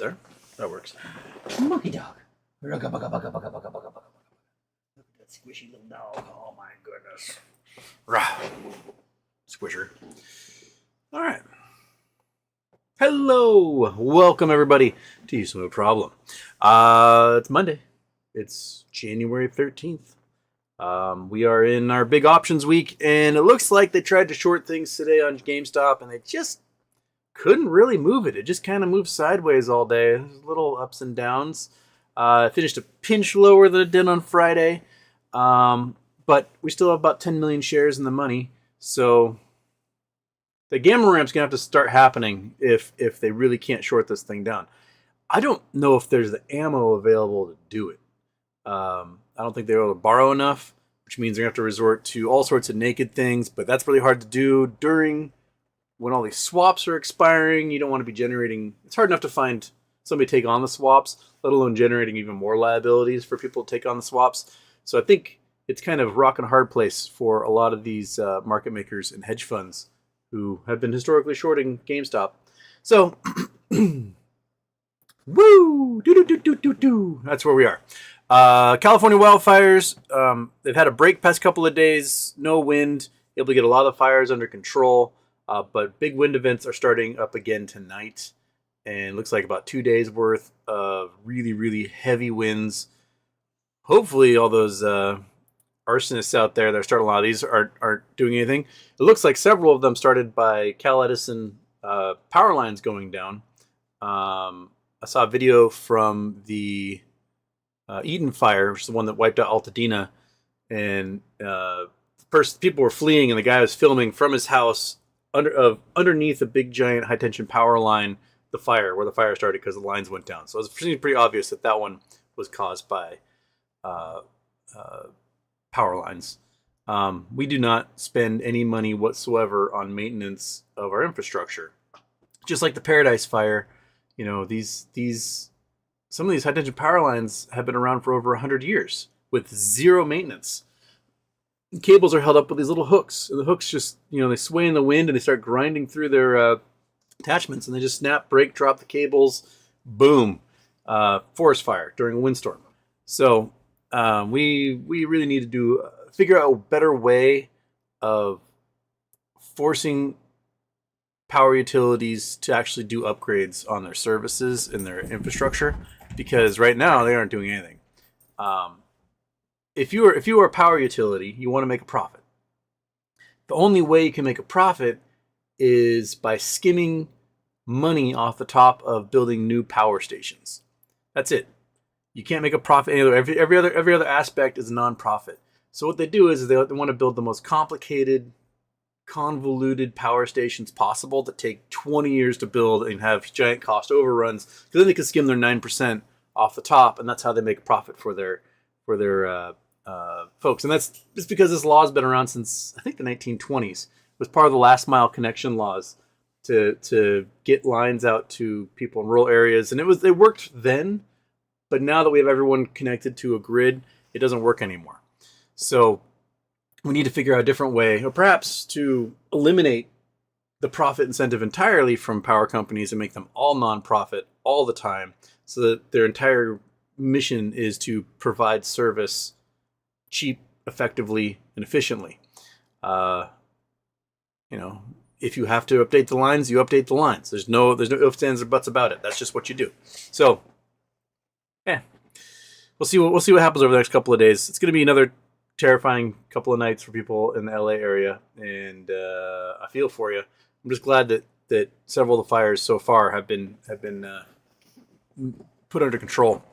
there. That works. Monkey dog. Look at that squishy little dog. Oh my goodness. Rah. Squisher. All right. Hello. Welcome, everybody, to You No Problem. It's Monday. It's January 13th. We are in our big options week, and it looks like they tried to short things today on GameStop, and they just couldn't really move it. It just kind of moved sideways all day. There's little ups and downs. Finished a pinch lower than it did on Friday, but we still have about 10 million shares in the money, so the gamma ramp's going to have to start happening if they really can't short this thing down. I don't know if there's the ammo available to do it. I don't think they're able to borrow enough, which means they're going to have to resort to all sorts of naked things, but that's really hard to do during when all these swaps are expiring. You don't want to be generating... It's hard enough to find somebody to take on the swaps, let alone generating even more liabilities for people to take on the swaps. So I think it's kind of rock and hard place for a lot of these market makers and hedge funds who have been historically shorting GameStop. So, woo! Do-do-do-do-do-do. That's where we are. California wildfires, they've had a break past couple of days, no wind, able to get a lot of fires under control, but big wind events are starting up again tonight, and it looks like about 2 days worth of really, really heavy winds. Hopefully all those arsonists out there that are starting a lot of these aren't doing anything. It looks like several of them started by Cal Edison power lines going down. I saw a video from the Eden fire, which is the one that wiped out Altadena, and first people were fleeing, and the guy was filming from his house underneath a big giant high tension power line, where the fire started because the lines went down. So it was pretty obvious that one was caused by power lines. We do not spend any money whatsoever on maintenance of our infrastructure. Just like the Paradise Fire, you know, some of these high tension power lines have been around for over 100 years with zero maintenance. The cables are held up with these little hooks, and the hooks just, they sway in the wind and they start grinding through their attachments, and they just snap, break, drop the cables, boom, forest fire during a windstorm. So we really need to figure out a better way of forcing power utilities to actually do upgrades on their services and their infrastructure, because right now they aren't doing anything. If you are a power utility, you want to make a profit. The only way you can make a profit is by skimming money off the top of building new power stations. That's it. You can't make a profit anywhere. Every other aspect is a non-profit. So what they do is they want to build the most complicated, convoluted power stations possible that take 20 years to build and have giant cost overruns, because then they can skim their 9% off the top, and that's how they make a profit for their folks. And that's just because this law has been around since, I think, the 1920s. It was part of the last mile connection laws to get lines out to people in rural areas, and it worked then, but now that we have everyone connected to a grid, it doesn't work anymore. So we need to figure out a different way, or perhaps to eliminate the profit incentive entirely from power companies and make them all non-profit all the time, so that their entire mission is to provide service cheap, effectively, and efficiently. If you have to update the lines, you update the lines. There's no ifs, ands, or buts about it. That's just what you do. So, we'll see what happens over the next couple of days. It's going to be another terrifying couple of nights for people in the LA area, and I feel for you. I'm just glad that several of the fires so far have been put under control.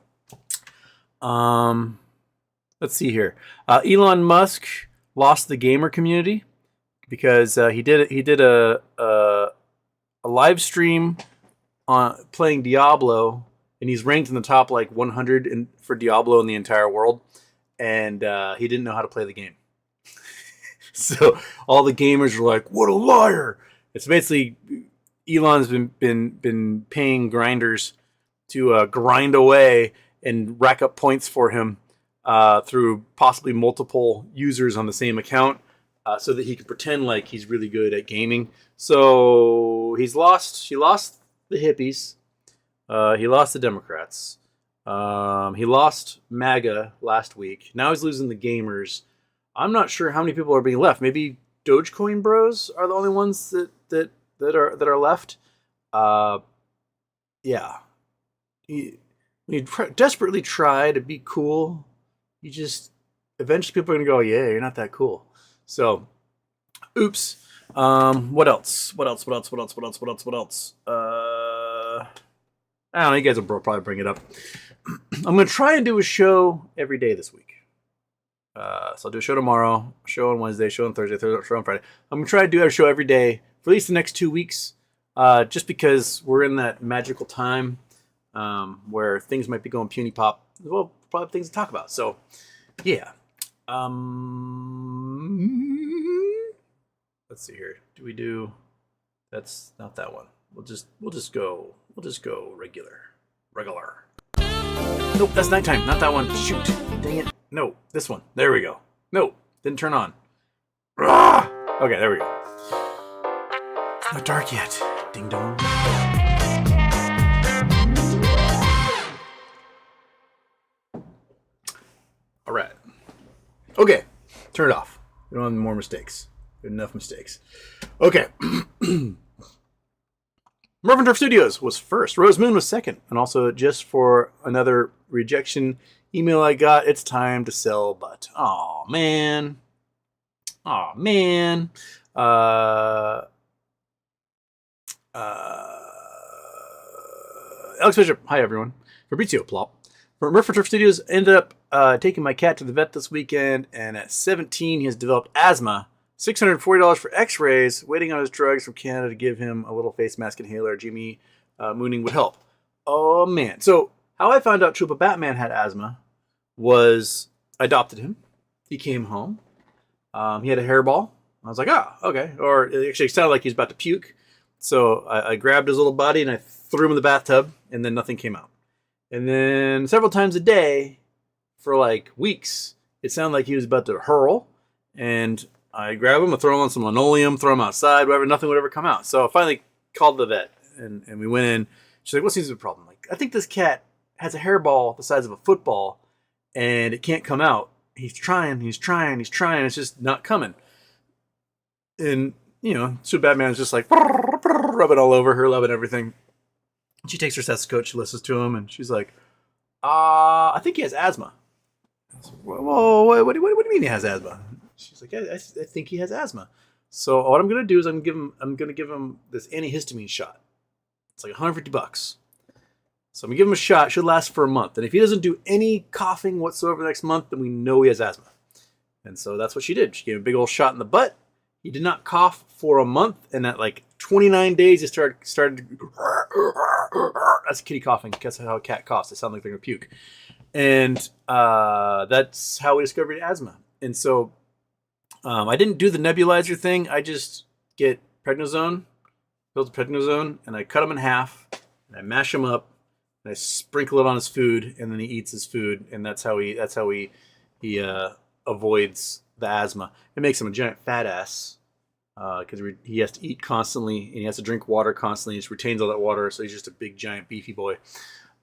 Let's see here. Elon Musk lost the gamer community because he did a live stream on playing Diablo, and he's ranked in the top 100 for Diablo in the entire world. And he didn't know how to play the game. So all the gamers are like, "What a liar!" It's basically Elon's been paying grinders to grind away and rack up points for him through possibly multiple users on the same account, so that he can pretend like he's really good at gaming. So he lost the hippies. He lost the Democrats. He lost MAGA last week. Now he's losing the gamers. I'm not sure how many people are being left. Maybe Dogecoin bros are the only ones that are left. Yeah. When you desperately try to be cool, you just eventually people are gonna go, yeah, you're not that cool. So, oops. What else? What else? I don't know. You guys will probably bring it up. I'm gonna try and do a show every day this week. So I'll do a show tomorrow, show on Wednesday, show on Thursday, show on Friday. I'm gonna try to do a show every day for at least the next 2 weeks, just because we're in that magical time where things might be going puny pop. Well, probably things to talk about. So, yeah. Let's see here. Do we do? That's not that one. We'll just go regular. Nope, that's nighttime. Not that one. Shoot. Dang it. No, this one. There we go. No, didn't turn on. Okay, there we go. It's not dark yet. Ding dong. All right. Okay, turn it off. We don't have any more mistakes. Good enough mistakes. Okay. Murph & Turf Studios was first. Rose Moon was second. And also, just for another rejection email I got, it's time to sell butt. Aw, man. Alex Bishop. Hi, everyone. Fabrizio Plop. Murph & Turf Studios ended up taking my cat to the vet this weekend, and at 17, he has developed asthma. $640 for x-rays, waiting on his drugs from Canada to give him a little face mask inhaler. Jimmy Mooning would help. Oh, man. So, how I found out Chupa Batman had asthma was I adopted him. He came home. He had a hairball. I was like, okay. Or it actually sounded like he was about to puke. So, I grabbed his little body and I threw him in the bathtub, and then nothing came out. And then several times a day for like weeks, it sounded like he was about to hurl, and I grab him, I throw him on some linoleum, throw him outside, whatever, nothing would ever come out. So I finally called the vet, and we went in. She's like, what seems to be the problem? Like, I think this cat has a hairball the size of a football, and it can't come out. He's trying. It's just not coming. And, Super Batman's just like, rubbing all over her, loving everything. She takes her stethoscope, she listens to him, and she's like, I think he has asthma. I was like, whoa, what do you mean he has asthma? She's like, I think he has asthma. So what I'm gonna do is I'm gonna give him this antihistamine shot. It's like $150. So I'm gonna give him a shot. Should last for a month. And if he doesn't do any coughing whatsoever the next month, then we know he has asthma. And so that's what she did. She gave him a big old shot in the butt. He did not cough for a month, and at like 29 days, he started. That's kitty coughing. That's how a cat coughs. They sound like they're gonna puke. And that's how we discovered asthma. And so I didn't do the nebulizer thing. I just get prednisone, build prednisone, and I cut him in half, and I mash him up, and I sprinkle it on his food, and then he eats his food, and that's how he avoids the asthma. It makes him a giant fat ass because he has to eat constantly, and he has to drink water constantly. He just retains all that water, so he's just a big, giant, beefy boy.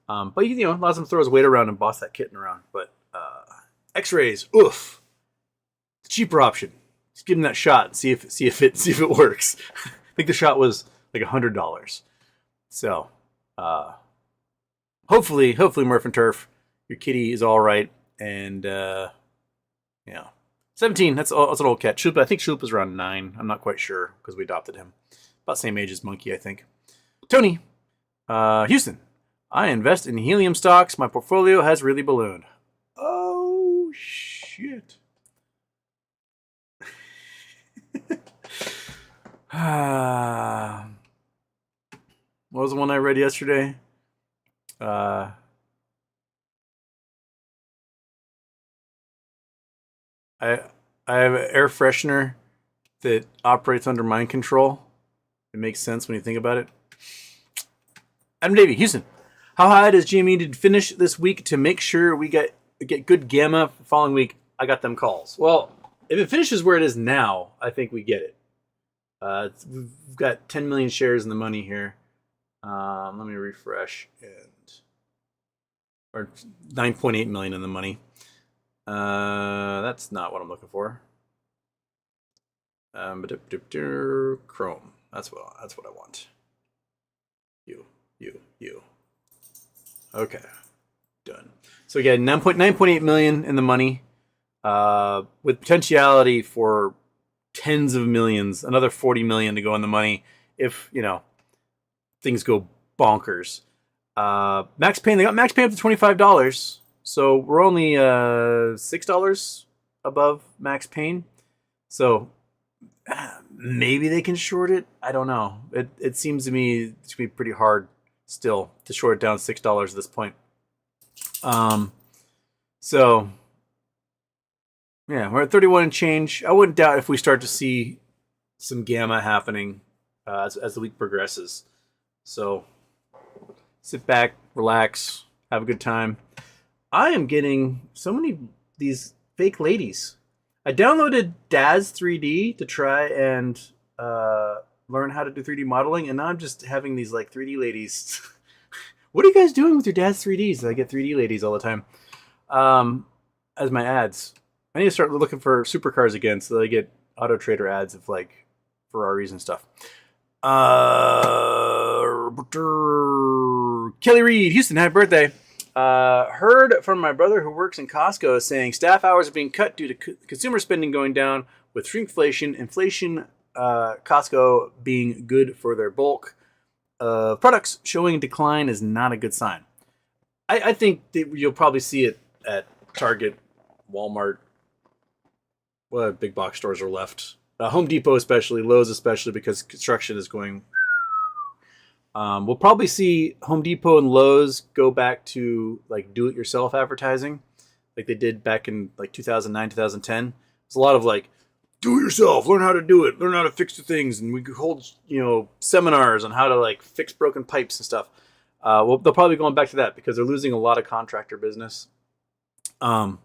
But allows him to throw his weight around and boss that kitten around. But X-rays, oof. Cheaper option. Just give him that shot and see if it works. I think the shot was like $100. So hopefully Murph and Turf, your kitty is all right. And 17. That's an old cat. I think Shoop is around 9. I'm not quite sure because we adopted him. About the same age as Monkey, I think. Tony, Houston. I invest in helium stocks. My portfolio has really ballooned. Oh shit. What was the one I read yesterday? I have an air freshener that operates under mind control. It makes sense when you think about it. Adam Davey, Houston. How high does GME need to finish this week to make sure we get good gamma for the following week? I got them calls. Well, if it finishes where it is now, I think we get it. We've got 10 million shares in the money here. Let me refresh or 9.8 million in the money. That's not what I'm looking for. Chrome. That's what I want. You. Okay, done. So again, 9.8 million in the money, with potentiality for tens of millions, another 40 million to go in the money if things go bonkers. Max Payne, they got Max Payne up to $25, so we're only $6 above Max Payne. So maybe they can short it. I don't know. It seems to me to be pretty hard still to short it down $6 at this point. So yeah, we're at 31 and change. I wouldn't doubt if we start to see some gamma happening as the week progresses. So sit back, relax, have a good time. I am getting so many these fake ladies. I downloaded Daz 3D to try and learn how to do 3D modeling, and now I'm just having these like 3D ladies. What are you guys doing with your Daz 3Ds? I get 3D ladies all the time as my ads. I need to start looking for supercars again so that I get Auto Trader ads of like Ferraris and stuff. Kelly Reed, Houston, happy birthday. Heard from my brother who works in Costco saying staff hours are being cut due to consumer spending going down with shrinkflation. Inflation, Costco being good for their bulk products showing decline is not a good sign. I think that you'll probably see it at Target, Walmart. What big box stores are left? Home Depot especially, Lowe's especially, because construction is going. We'll probably see Home Depot and Lowe's go back to like do-it-yourself advertising, like they did back in like 2009, 2010. There's a lot of like, do it yourself, learn how to do it, learn how to fix the things, and we could hold seminars on how to like fix broken pipes and stuff. Well, they'll probably be going back to that because they're losing a lot of contractor business. But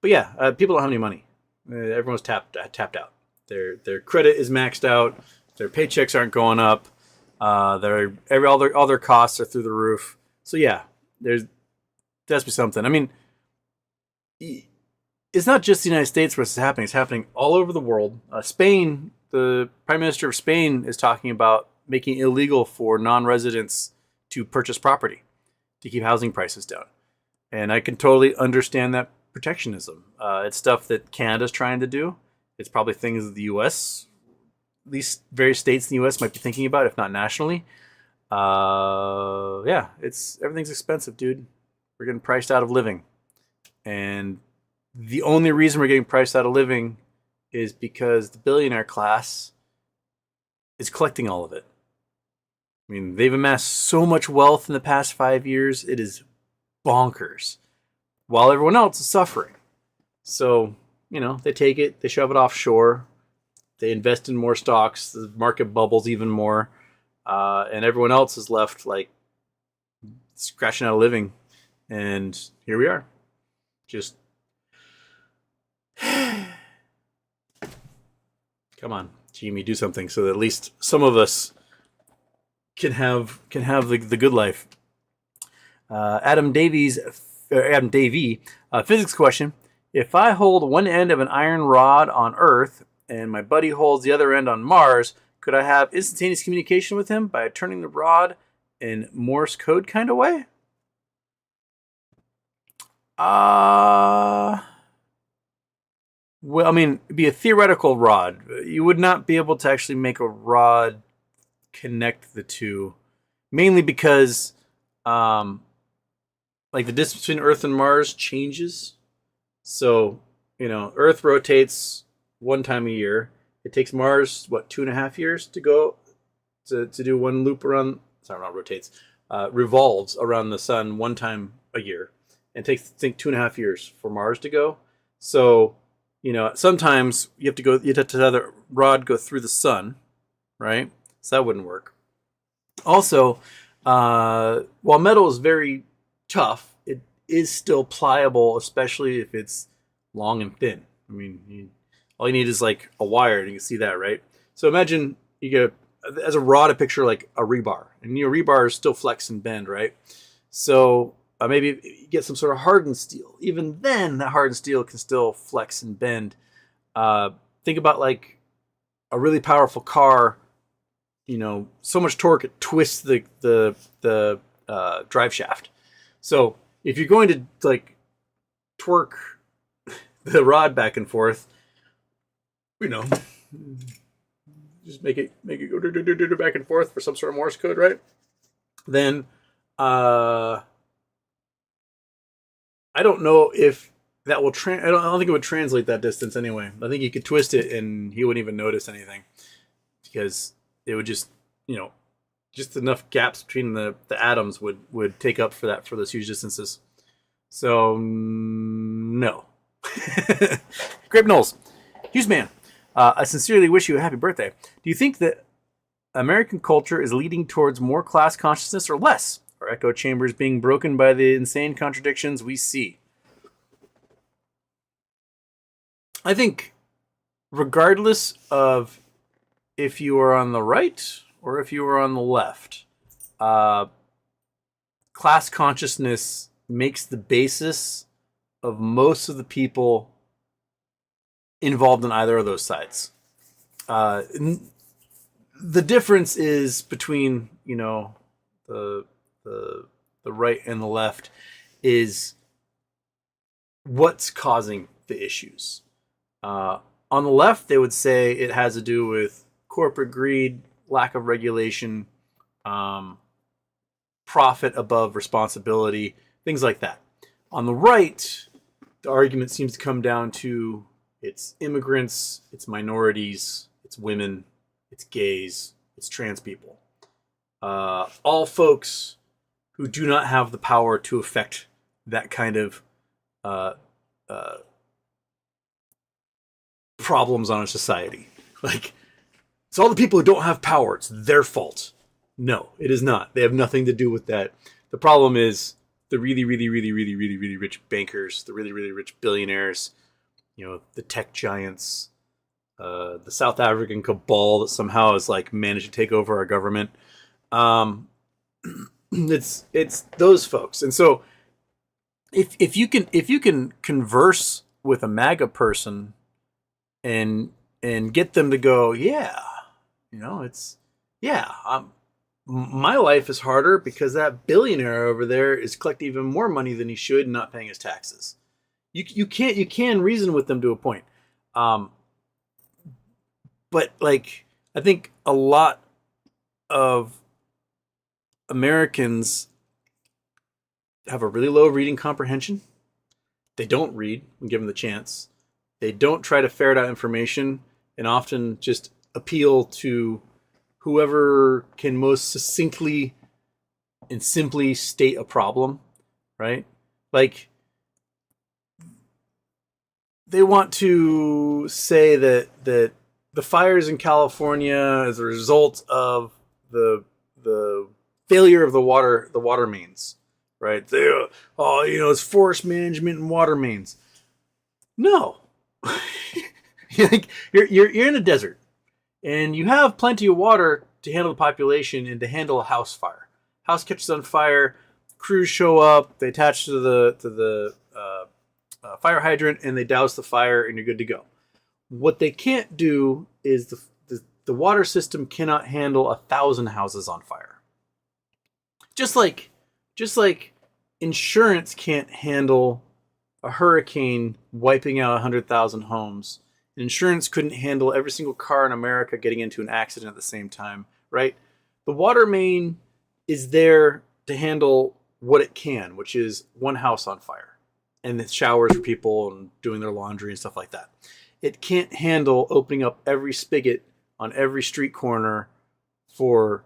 yeah, people don't have any money. Everyone's tapped out. Their credit is maxed out. Their paychecks aren't going up. All their costs are through the roof. So yeah, there has to be something. I mean, it's not just the United States where this is happening. It's happening all over the world. Spain, the Prime Minister of Spain is talking about making it illegal for non-residents to purchase property to keep housing prices down. And I can totally understand that protectionism. It's stuff that Canada's trying to do. It's probably things that the U.S., at least various states in the U.S. might be thinking about, if not nationally. Yeah, everything's expensive, dude. We're getting priced out of living. And the only reason we're getting priced out of living is because the billionaire class is collecting all of it. I mean, they've amassed so much wealth in the past 5 years, it is bonkers. While everyone else is suffering. So, they take it, they shove it offshore, they invest in more stocks, the market bubbles even more, and everyone else is left like scratching out a living. And here we are. Just come on, Jamie, do something so that at least some of us can have the good life. Adam Davey, physics question. If I hold one end of an iron rod on Earth and my buddy holds the other end on Mars, could I have instantaneous communication with him by turning the rod in Morse code kind of way? Well, I mean, it'd be a theoretical rod. You would not be able to actually make a rod connect the two, mainly because like the distance between Earth and Mars changes. So, Earth rotates one time a year. It takes Mars, 2.5 years to go to do one loop around, sorry, not rotates, revolves around the sun one time a year. And it takes, I think, 2.5 years for Mars to go. So, sometimes you'd have to have the rod go through the sun, right? So that wouldn't work. Also, while metal is very tough, it is still pliable, especially if it's long and thin. I mean, all you need is like a wire, and you can see that, right? So imagine you get as a rod, I picture like a rebar, and rebars still flex and bend, right? So maybe you get some sort of hardened steel. Even then, that hardened steel can still flex and bend. Think about like a really powerful car. So much torque it twists the drive shaft. So if you're going to like twerk the rod back and forth, just make it go back and forth for some sort of Morse code, right? Then I don't know if that will I don't think it would translate that distance anyway. I think you could twist it and he wouldn't even notice anything, because it would just just enough gaps between the atoms would take up for those huge distances. So no. Grape Knowles, Hughes man, I sincerely wish you a happy birthday. Do you think that American culture is leading towards more class consciousness or less? Are echo chambers being broken by the insane contradictions we see? I think regardless of if you are on the right or if you are on the left, class consciousness makes the basis of most of the people involved in either of those sides. The difference is between the right and the left is what's causing the issues. On the left, they would say it has to do with corporate greed, lack of regulation, profit above responsibility, things like that. On the right, the argument seems to come down to it's immigrants, it's minorities, it's women, it's gays, it's trans people. All folks who do not have the power to affect that kind of problems on a society. Like, it's all the people who don't have power. It's their fault. No, it is not. They have nothing to do with that. The problem is the really, really, really, really, really, really rich bankers, the really, really rich billionaires, the tech giants, the South African cabal that somehow has like managed to take over our government. It's those folks. And so if you can converse with a MAGA person and get them to go, my life is harder because that billionaire over there is collecting even more money than he should and not paying his taxes. You can reason with them to a point. But like, I think a lot of Americans have a really low reading comprehension. They don't read when given the chance. They don't try to ferret out information and often just appeal to whoever can most succinctly and simply state a problem, right? Like, they want to say that the fires in California as a result of the failure of the water mains, right? It's forest management and water mains. No. You're in a desert and you have plenty of water to handle the population and to handle a house fire. House catches on fire, crews show up, they attach to the fire hydrant and they douse the fire and you're good to go. What they can't do is the water system cannot handle 1,000 houses on fire. Just like insurance can't handle a hurricane wiping out 100,000 homes. Insurance couldn't handle every single car in America getting into an accident at the same time, right? The water main is there to handle what it can, which is one house on fire. And it showers for people and doing their laundry and stuff like that. It can't handle opening up every spigot on every street corner for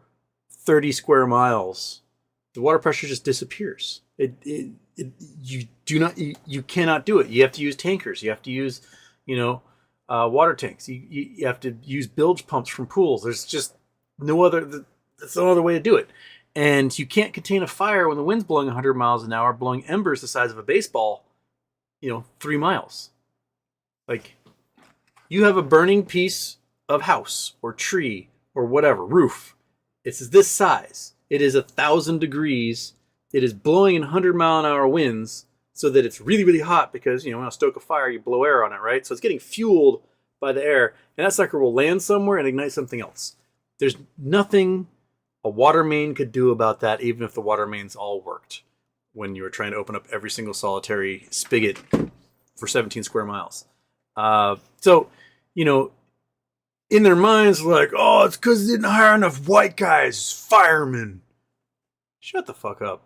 30 square miles. The water pressure just disappears. You cannot do it. You have to use tankers. You have to use, water tanks. You have to use bilge pumps from pools. There's just that's no other way to do it. And you can't contain a fire when the wind's blowing 100 miles an hour, blowing embers the size of a baseball, 3 miles. Like, you have a burning piece of house or tree or whatever, roof. It's this size. It is 1,000 degrees. It is blowing in 100-mile-an-hour winds so that it's really, really hot because, when I stoke a fire, you blow air on it, right? So it's getting fueled by the air, and that sucker will land somewhere and ignite something else. There's nothing a water main could do about that, even if the water mains all worked when you were trying to open up every single solitary spigot for 17 square miles. So, in their minds, like, oh, it's because they didn't hire enough white guys, firemen. Shut the fuck up.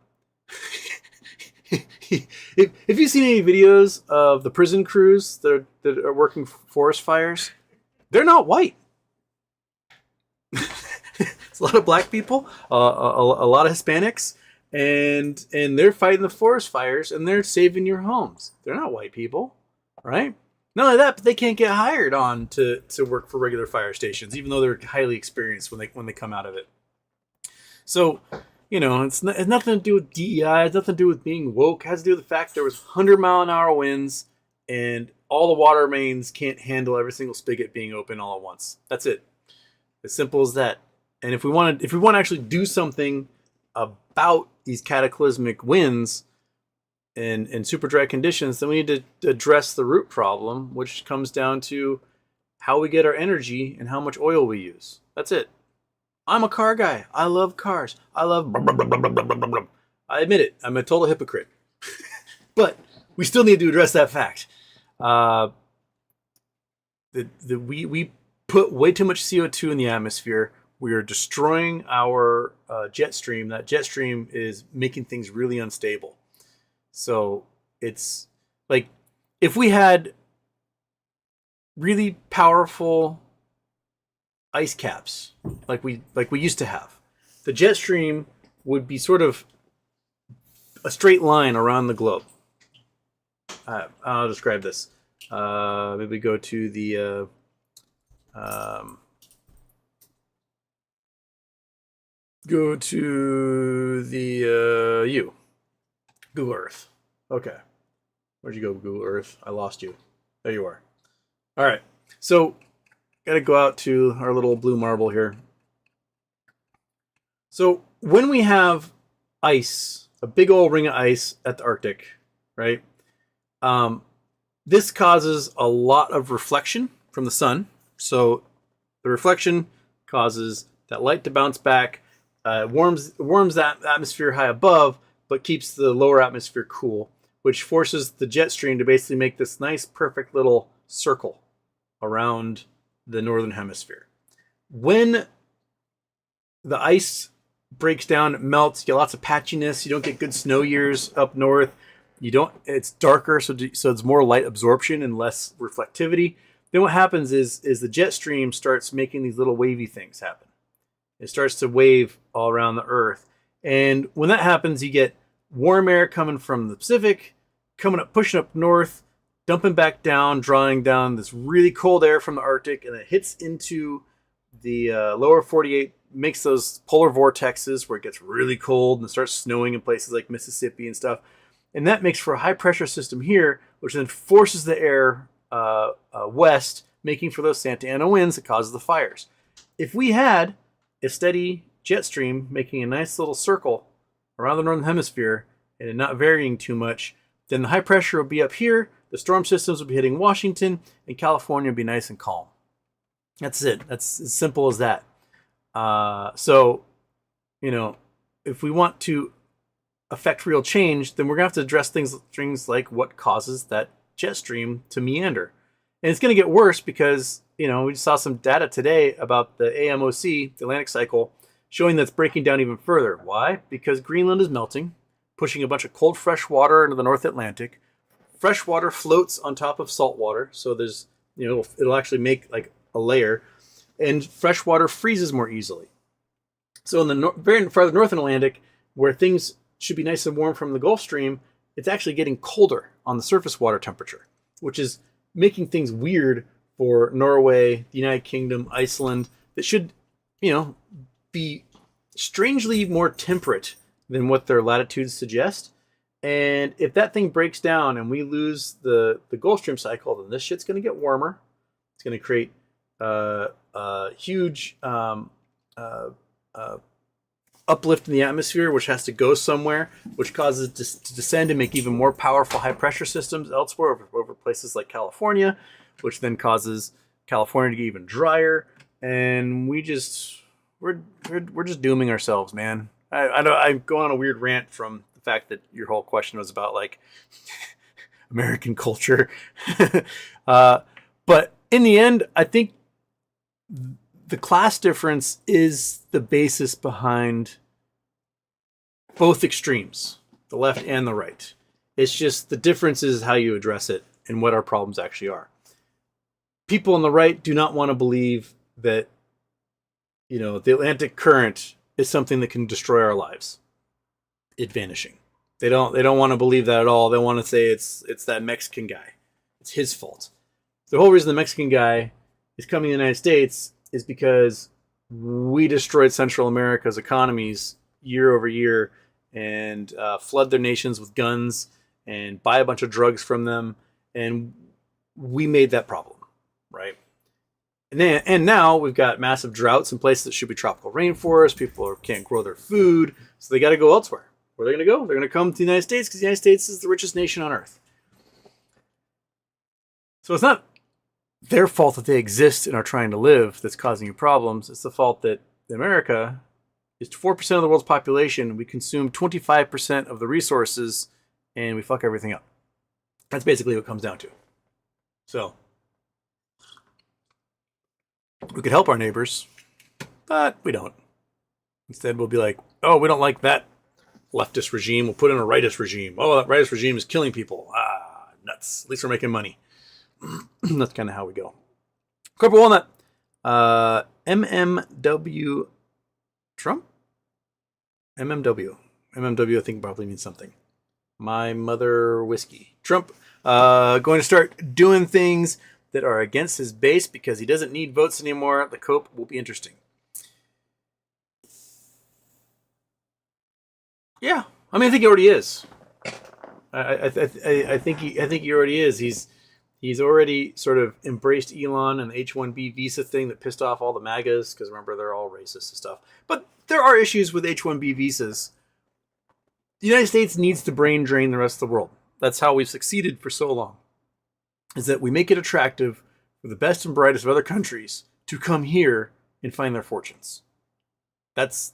if you've seen any videos of the prison crews that are working forest fires, they're not white. It's a lot of black people, a lot of Hispanics, and they're fighting the forest fires and they're saving your homes. They're not white people, right? Not only that, but they can't get hired on to work for regular fire stations, even though they're highly experienced when they come out of it. So, it's nothing to do with DEI. It's nothing to do with being woke. It has to do with the fact there was 100-mile-an-hour winds and all the water mains can't handle every single spigot being open all at once. That's it. As simple as that. And if we want to actually do something about these cataclysmic winds and super dry conditions, then we need to address the root problem, which comes down to how we get our energy and how much oil we use. That's it. I'm a car guy. I love cars. I love... I admit it. I'm a total hypocrite. But we still need to address that fact. We put way too much CO2 in the atmosphere. We are destroying our jet stream. That jet stream is making things really unstable. So it's like if we had really powerful ice caps like we used to have, the jet stream would be sort of a straight line around the globe. I'll describe this. Maybe go to the Google Earth. Okay. Where'd you go, Google Earth? I lost you. There you are. All right. So, got to go out to our little blue marble here. So, when we have ice, a big old ring of ice at the Arctic, right? This causes a lot of reflection from the sun. So, the reflection causes that light to bounce back, warms that atmosphere high above, but keeps the lower atmosphere cool, which forces the jet stream to basically make this nice, perfect little circle around the northern hemisphere. When the ice breaks down, it melts, you get lots of patchiness, you don't get good snow years up north, it's darker, so it's more light absorption and less reflectivity. Then what happens is the jet stream starts making these little wavy things happen. It starts to wave all around the Earth. And when that happens, you get warm air coming from the Pacific, pushing up north, dumping back down, drawing down this really cold air from the Arctic, and it hits into the lower 48, makes those polar vortexes where it gets really cold and it starts snowing in places like Mississippi and stuff. And that makes for a high pressure system here, which then forces the air west, making for those Santa Ana winds that causes the fires. If we had a steady jet stream making a nice little circle around the northern hemisphere and it not varying too much, then the high pressure will be up here, the storm systems will be hitting Washington, and California will be nice and calm. That's it. That's as simple as that. So, if we want to affect real change, then we're going to have to address things like what causes that jet stream to meander. And it's going to get worse because, we saw some data today about the AMOC, the Atlantic cycle, showing that's breaking down even further. Why? Because Greenland is melting, pushing a bunch of cold fresh water into the North Atlantic. Fresh water floats on top of salt water, so there's, it'll actually make like a layer, and fresh water freezes more easily. So in the very farther North Atlantic, where things should be nice and warm from the Gulf Stream, it's actually getting colder on the surface water temperature, which is making things weird for Norway, the United Kingdom, Iceland, that should, be strangely more temperate than what their latitudes suggest. And if that thing breaks down and we lose the Gulf Stream cycle, then this shit's going to get warmer. It's going to create huge uplift in the atmosphere, which has to go somewhere, which causes it to descend and make even more powerful high pressure systems elsewhere over places like California, which then causes California to get even drier. And we're just dooming ourselves, man. I'm going on a weird rant from the fact that your whole question was about like American culture. But in the end, I think the class difference is the basis behind both extremes, the left and the right. It's just the difference is how you address it and what our problems actually are. People on the right do not want to believe that, you know, the Atlantic current is something that can destroy our lives. It vanishing. They don't want to believe that at all. They want to say it's that Mexican guy. It's his fault. The whole reason the Mexican guy is coming to the United States is because we destroyed Central America's economies year over year and flood their nations with guns and buy a bunch of drugs from them. And we made that problem, right? And now we've got massive droughts in places that should be tropical rainforests. People can't grow their food, so they got to go elsewhere. Where are they going to go? They're going to come to the United States because the United States is the richest nation on earth. So it's not their fault that they exist and are trying to live that's causing you problems. It's the fault that America is 4% of the world's population. We consume 25% of the resources, and we fuck everything up. That's basically what it comes down to. So we could help our neighbors, but we don't. Instead, we'll be like, oh, we don't like that leftist regime. We'll put in a rightist regime. Oh, that rightist regime is killing people. Ah, nuts. At least we're making money. That's kind of how we go. Corporate Walnut. MMW Trump? MMW. MMW, I think probably means something. My mother whiskey. Trump going to start doing things that are against his base because he doesn't need votes anymore. The cope will be interesting. Yeah, I mean, I think he already is. I think he already is. He's already sort of embraced Elon and the H-1B visa thing that pissed off all the MAGAs because remember they're all racist and stuff. But there are issues with H-1B visas. The United States needs to brain drain the rest of the world. That's how we've succeeded for so long. Is that we make it attractive for the best and brightest of other countries to come here and find their fortunes. That's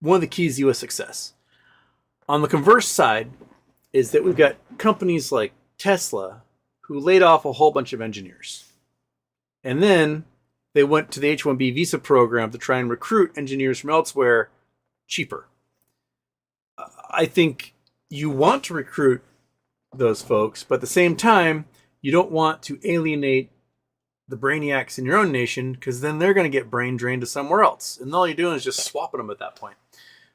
one of the keys to U.S. success. On the converse side is that we've got companies like Tesla who laid off a whole bunch of engineers. And then they went to the H-1B visa program to try and recruit engineers from elsewhere cheaper. I think you want to recruit those folks, but at the same time, you don't want to alienate the brainiacs in your own nation because then they're going to get brain drained to somewhere else. And all you're doing is just swapping them at that point.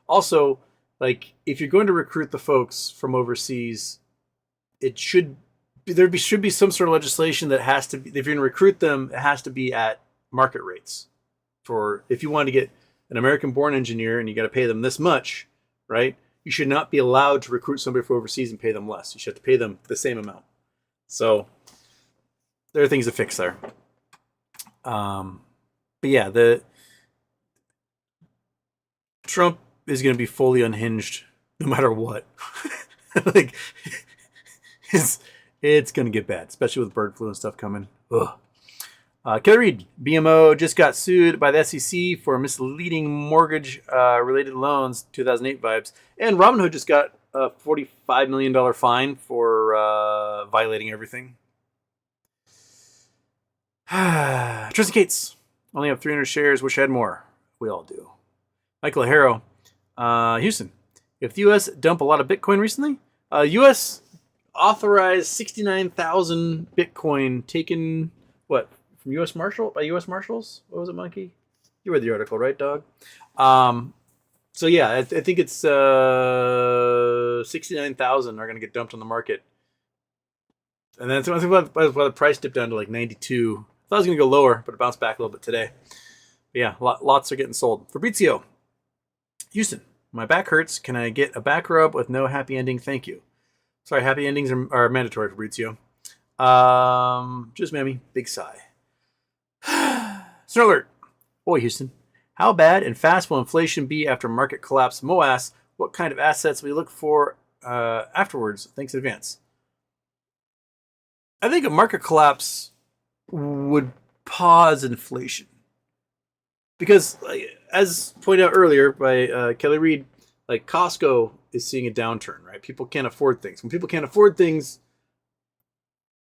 Also, like if you're going to recruit the folks from overseas, there should be some sort of legislation that has to be, if you're going to recruit them, it has to be at market rates. For if you want to get an American-born engineer and you got to pay them this much, right? You should not be allowed to recruit somebody from overseas and pay them less. You should have to pay them the same amount. So there are things to fix there. But yeah, the Trump is going to be fully unhinged no matter what. Like it's going to get bad, especially with bird flu and stuff coming. Ugh. Kelly Reed, BMO just got sued by the SEC for misleading mortgage related loans, 2008 vibes. And Robinhood just got a $45 million fine for violating everything. Tristan Cates, only have 300 shares. Wish I had more. We all do. Michael Harrow, Houston. If the U.S. dump a lot of Bitcoin recently, U.S. authorized 69,000 Bitcoin taken, what, from U.S. Marshals? What was it, Monkey? You read the article, right, dog? So yeah, I think it's 69,000 are going to get dumped on the market. And then I think why the price dipped down to like 92. I thought it was going to go lower, but it bounced back a little bit today. But yeah, lots are getting sold. Fabrizio, Houston, my back hurts. Can I get a back rub with no happy ending? Thank you. Sorry, happy endings are mandatory, Fabrizio. Just mammy, big sigh. Snow alert. Boy, Houston. How bad and fast will inflation be after market collapse? Moas. What kind of assets will we look for afterwards? Thanks in advance. I think a market collapse would pause inflation. Because, as pointed out earlier by Kelly Reed, like Costco is seeing a downturn, right? People can't afford things. When people can't afford things,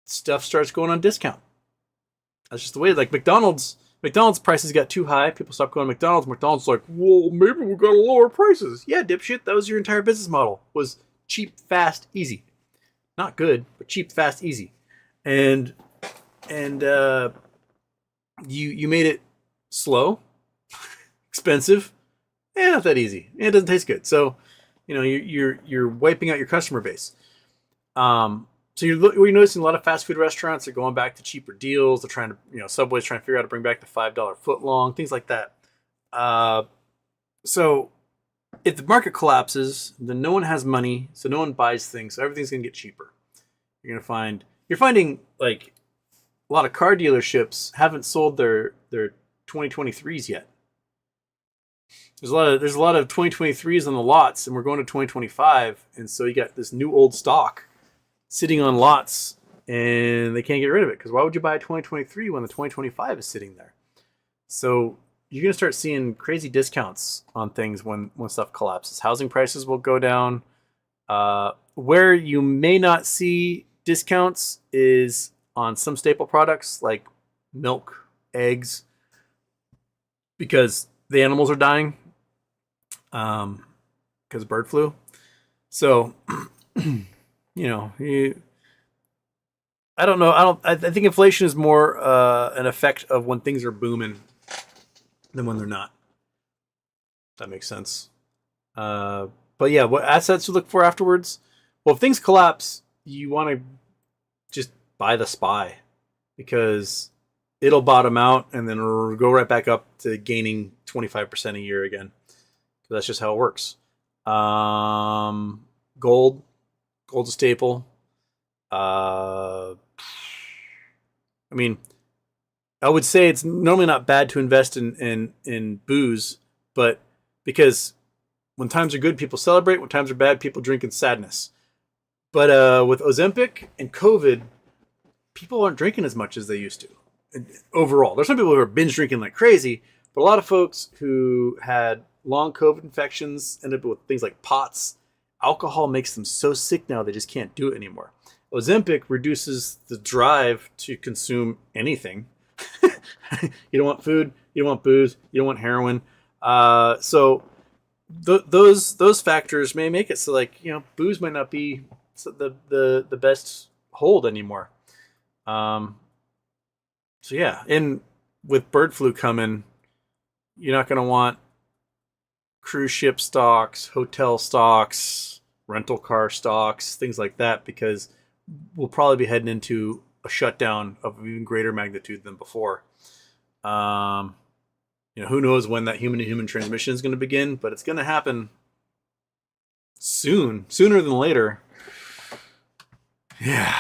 stuff starts going on discount. That's just the way. Like McDonald's prices got too high. People stopped going to McDonald's. McDonald's like, well, maybe we got to lower prices. Yeah, dipshit. That was your entire business model. Was cheap, fast, easy. Not good, but cheap, fast, easy. And you made it slow, expensive, and not that easy. And it doesn't taste good. So, you're wiping out your customer base. So we're noticing a lot of fast food restaurants are going back to cheaper deals. They're trying to, Subway's trying to figure out how to bring back the $5 foot long, things like that. So if the market collapses, then no one has money, so no one buys things, so everything's gonna get cheaper. You're finding like a lot of car dealerships haven't sold their 2023s yet. There's a lot of 2023s on the lots, and we're going to 2025, and so you got this new old stock sitting on lots, and they can't get rid of it, because why would you buy a 2023 when the 2025 is sitting there? So you're going to start seeing crazy discounts on things when stuff collapses. Housing prices will go down. Where you may not see discounts is on some staple products like milk, eggs, because the animals are dying because of bird flu. So, I don't know. I think inflation is more an effect of when things are booming than when they're not. That makes sense. But yeah, what assets to look for afterwards? Well, if things collapse, you want to just buy the SPY, because it'll bottom out and then go right back up to gaining 25% a year again. So that's just how it works. Gold's a staple. I would say it's normally not bad to invest in booze, but because when times are good, people celebrate. When times are bad, people drink in sadness. But with Ozempic and COVID, people aren't drinking as much as they used to. Overall, there's some people who are binge drinking like crazy, but a lot of folks who had long COVID infections ended up with things like POTS. Alcohol makes them so sick now they just can't do it anymore. Ozempic reduces the drive to consume anything. You don't want food, you don't want booze, you don't want heroin. So those factors may make it so, like, booze might not be the best hold anymore. So yeah, and with bird flu coming, you're not going to want cruise ship stocks, hotel stocks, rental car stocks, things like that, because we'll probably be heading into a shutdown of even greater magnitude than before. Who knows when that human-to-human transmission is going to begin, but it's going to happen sooner than later. Yeah.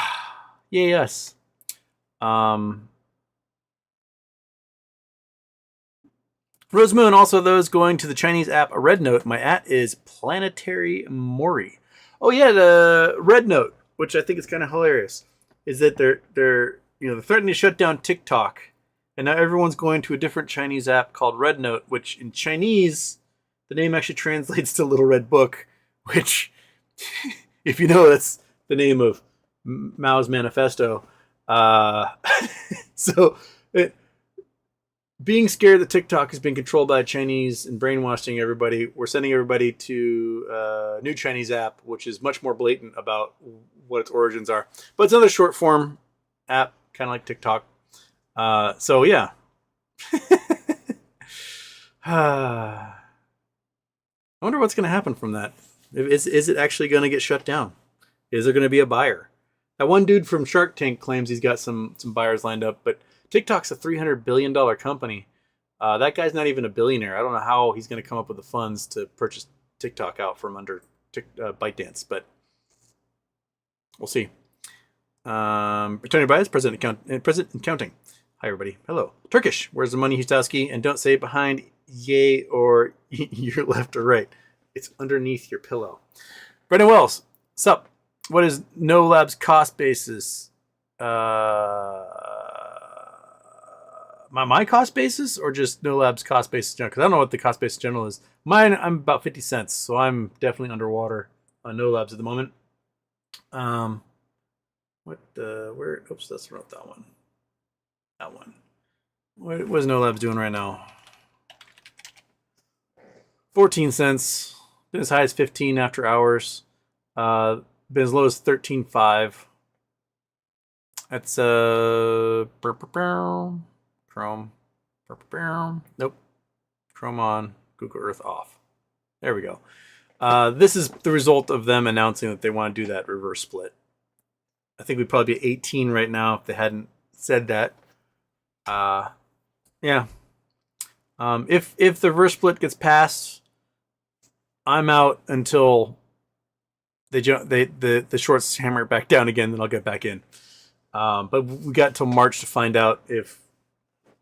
Yes. Rose Moon, also those going to the Chinese app Red Note. My at is Planetary Mori. Oh yeah, the Red Note, which I think is kind of hilarious, is that they're threatening to shut down TikTok, and now everyone's going to a different Chinese app called Red Note, which in Chinese the name actually translates to Little Red Book, which, if you know, that's the name of Mao's manifesto. Being scared that TikTok has been controlled by the Chinese and brainwashing everybody, we're sending everybody to a new Chinese app, which is much more blatant about what its origins are. But it's another short form app, kind of like TikTok. So yeah. I wonder what's going to happen from that. Is it actually going to get shut down? Is there going to be a buyer? That one dude from Shark Tank claims he's got some buyers lined up, but TikTok's a $300 billion company. That guy's not even a billionaire. I don't know how he's going to come up with the funds to purchase TikTok out from under ByteDance, but we'll see. Returning bias, present and counting. Hi, everybody. Hello. Turkish. Where's the money, Hustowski? And don't say it behind yay or your left or right. It's underneath your pillow. Brendan Wells. Sup? What is No Lab's cost basis? My cost basis or just No Lab's cost basis general? Because I don't know what the cost basis general is. Mine, I'm about 50 cents, so I'm definitely underwater on No Labs at the moment. Oops, that's not that one. That one. What is No Labs doing right now? 14 cents. Been as high as 15 after hours. Been as low as 13.5. That's Chrome. Nope. Chrome on. Google Earth off. There we go. This is the result of them announcing that they want to do that reverse split. I think we'd probably be at 18 right now if they hadn't said that. Yeah. If the reverse split gets passed, I'm out until the shorts hammer it back down again, then I'll get back in. But we got till March to find out if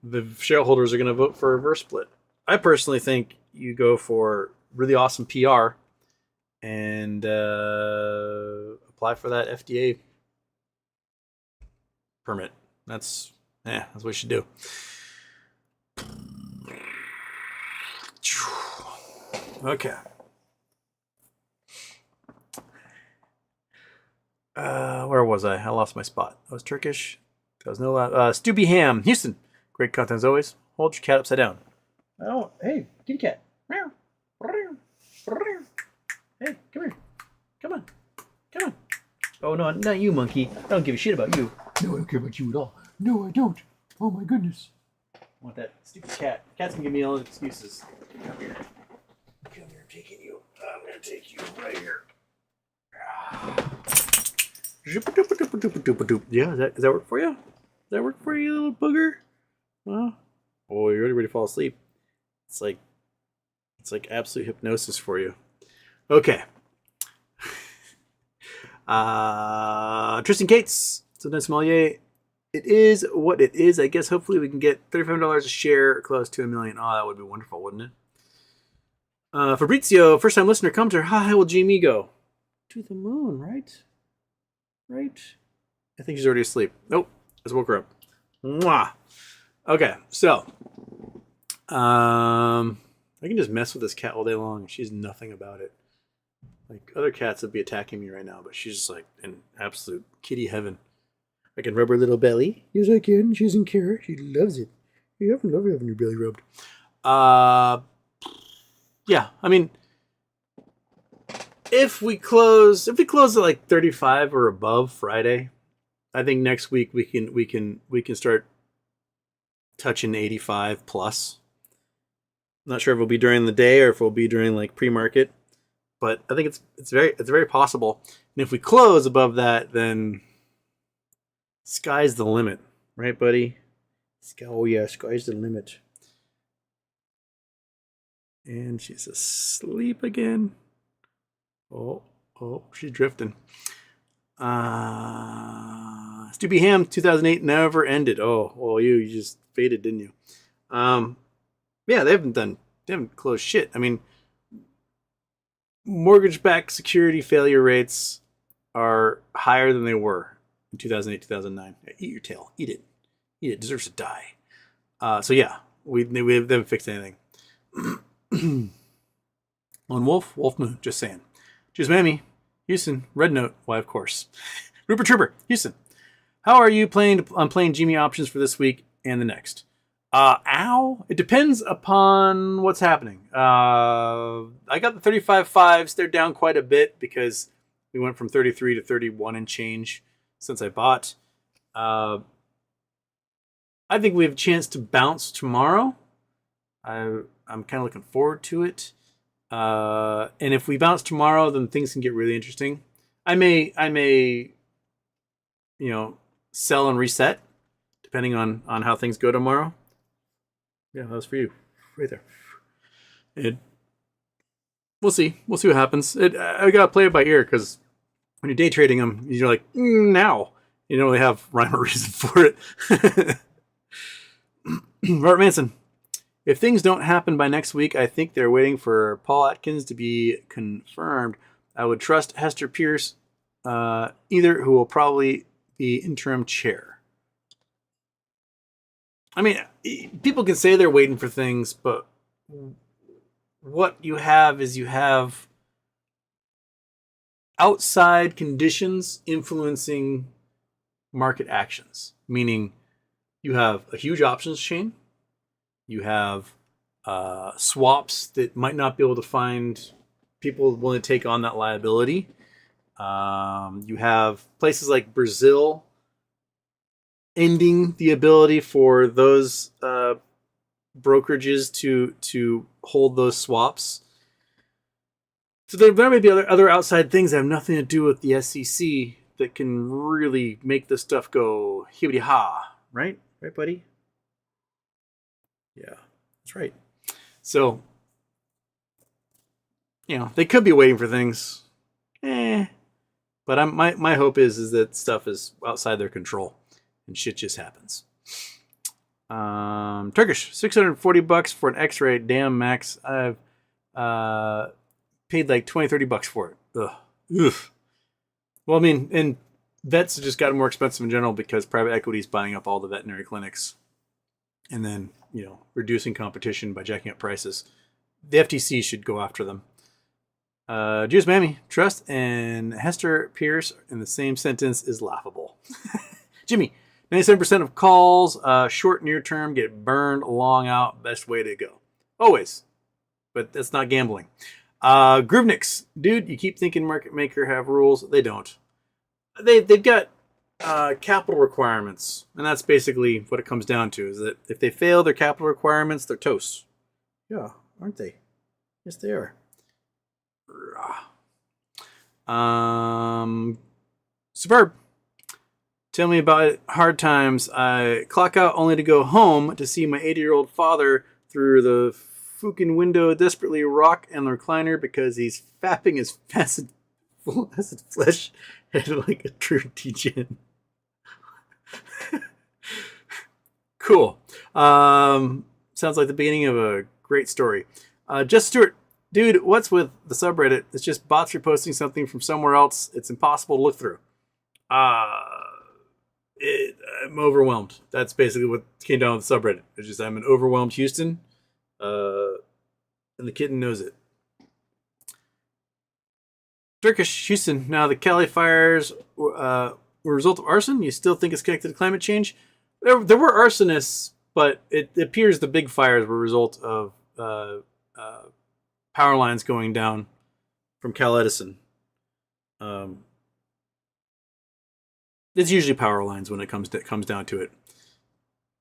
the shareholders are going to vote for a reverse split. I personally think you go for really awesome PR and apply for that FDA permit. That's what you should do. Okay. Where was I? I lost my spot. I was Turkish. That was no Stubby Ham, Houston. Great content as always. Hold your cat upside down. Oh, hey, kitty cat. Hey, come here. Come on. Come on. Oh, no, not you, monkey. I don't give a shit about you. No, I don't care about you at all. No, I don't. Oh my goodness. I want that stupid cat. Cat's gonna give me all the excuses. Come here. Come here, I'm taking you. I'm gonna take you right here. Yeah, does that work for you? Does that work for you, little booger? Well, oh, you're ready to fall asleep. It's like absolute hypnosis for you. Okay. Tristan Cates. So then Sommelier. It is what it is. I guess hopefully we can get $35 a share, close to $1 million. Oh, that would be wonderful, wouldn't it? Fabrizio, first time listener, commenter. How high will Jamie go? To the moon, right? Right? I think she's already asleep. Nope. Let's woke her up. Mwah. Okay, so I can just mess with this cat all day long. She's nothing about it. Like other cats would be attacking me right now, but she's just like in absolute kitty heaven. I can rub her little belly. Yes, I can. She doesn't care. She loves it. You have to love having your belly rubbed. Yeah. I mean, if we close at like 35 or above Friday, I think next week we can start touching 85 plus. I'm not sure if it'll be during the day or if it'll be during like pre-market, but I think it's very possible. And if we close above that, then sky's the limit, right, buddy? Oh yeah, sky's the limit. And she's asleep again. Oh, she's drifting. Stubby Ham 2008 never ended. Oh, well, you just faded, didn't you? Yeah, they haven't closed shit. I mean, mortgage-backed security failure rates are higher than they were in 2008, 2009. Eat your tail. Eat it. Eat it. Deserves to die. So yeah, we haven't fixed anything. On Wolf Moon, just saying. Choose Miami, Houston, Red Note, why of course. Rupert Trooper, Houston. How are you playing Genie options for this week and the next? It depends upon what's happening. I got the 35.5s. They're down quite a bit because we went from 33 to 31 and change since I bought. I think we have a chance to bounce tomorrow. I'm kind of looking forward to it. And if we bounce tomorrow, then things can get really interesting. I may, sell and reset depending on how things go tomorrow. Yeah, that was for you, right there. We'll see what happens. I gotta play it by ear because when you're day trading them, you're like, now you don't really have rhyme or reason for it. Robert Manson. If things don't happen by next week, I think they're waiting for Paul Atkins to be confirmed. I would trust Hester Pierce, either, who will probably be interim chair. I mean, people can say they're waiting for things, but what you have is you have outside conditions influencing market actions, meaning you have a huge options chain. You have swaps that might not be able to find people willing to take on that liability. You have places like Brazil ending the ability for those brokerages to hold those swaps. So there may be other outside things that have nothing to do with the SEC that can really make this stuff go hibbity ha, right? Right, buddy? Yeah, that's right. So, they could be waiting for things. But my hope is that stuff is outside their control and shit just happens. Turkish, $640 for an X-ray. Damn, Max. I've paid like $20-$30 for it. Ugh. Well, I mean, and vets have just gotten more expensive in general because private equity is buying up all the veterinary clinics. And then, reducing competition by jacking up prices. The FTC should go after them. Juice Mammy, trust and Hester Pierce in the same sentence is laughable. Jimmy, 97% of calls, short near term, get burned long out. Best way to go. Always. But that's not gambling. Groovnix, dude, you keep thinking market maker have rules. They don't. They've got capital requirements, and that's basically what it comes down to, is that if they fail their capital requirements, they're toast. Yeah, aren't they? Yes, they are. Superb. Tell me about it. Hard times. I clock out only to go home to see my 80-year-old father through the fucking window, desperately rock and the recliner because he's fapping his acid flesh head like a true degen. Cool. Sounds like the beginning of a great story. Just Stewart, dude, what's with the subreddit? It's just bots reposting something from somewhere else. It's impossible to look through. I'm overwhelmed. That's basically what came down with the subreddit. It's just I'm an overwhelmed Houston, and the kitten knows it. Turkish Houston. Now the Cali fires were a result of arson. You still think it's connected to climate change? There were arsonists, but it appears the big fires were a result of power lines going down from Cal Edison. It's usually power lines when it comes down to it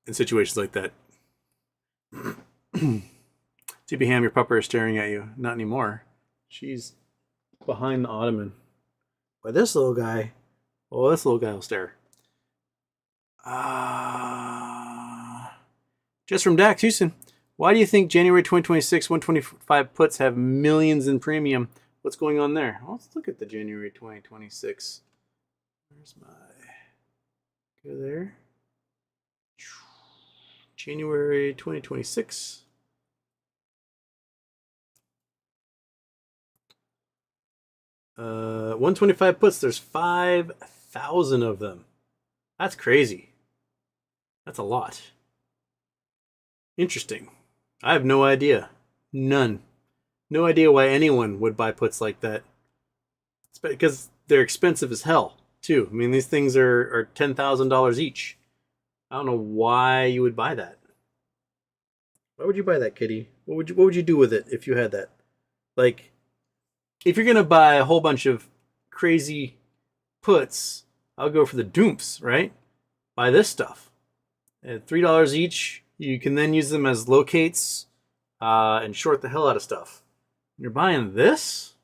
in situations like that. TB Ham, your pupper is staring at you. Not anymore. She's behind the ottoman. But this little guy, this little guy will stare. Just from Dax Houston. Why do you think January 2026 125 puts have millions in premium? What's going on there? Well, let's look at the January 2026. Where's my... Go there. January 2026. Uh, 125 puts, there's 5,000 of them. That's crazy. That's a lot. Interesting. I have no idea. None. No idea why anyone would buy puts like that. It's because they're expensive as hell, too. I mean, these things are $10,000 each. I don't know why you would buy that. Why would you buy that, kitty? What would you do with it if you had that? Like, if you're gonna buy a whole bunch of crazy puts, I'll go for the doomps, right? Buy this stuff. At $3 each, you can then use them as locates and short the hell out of stuff. You're buying this?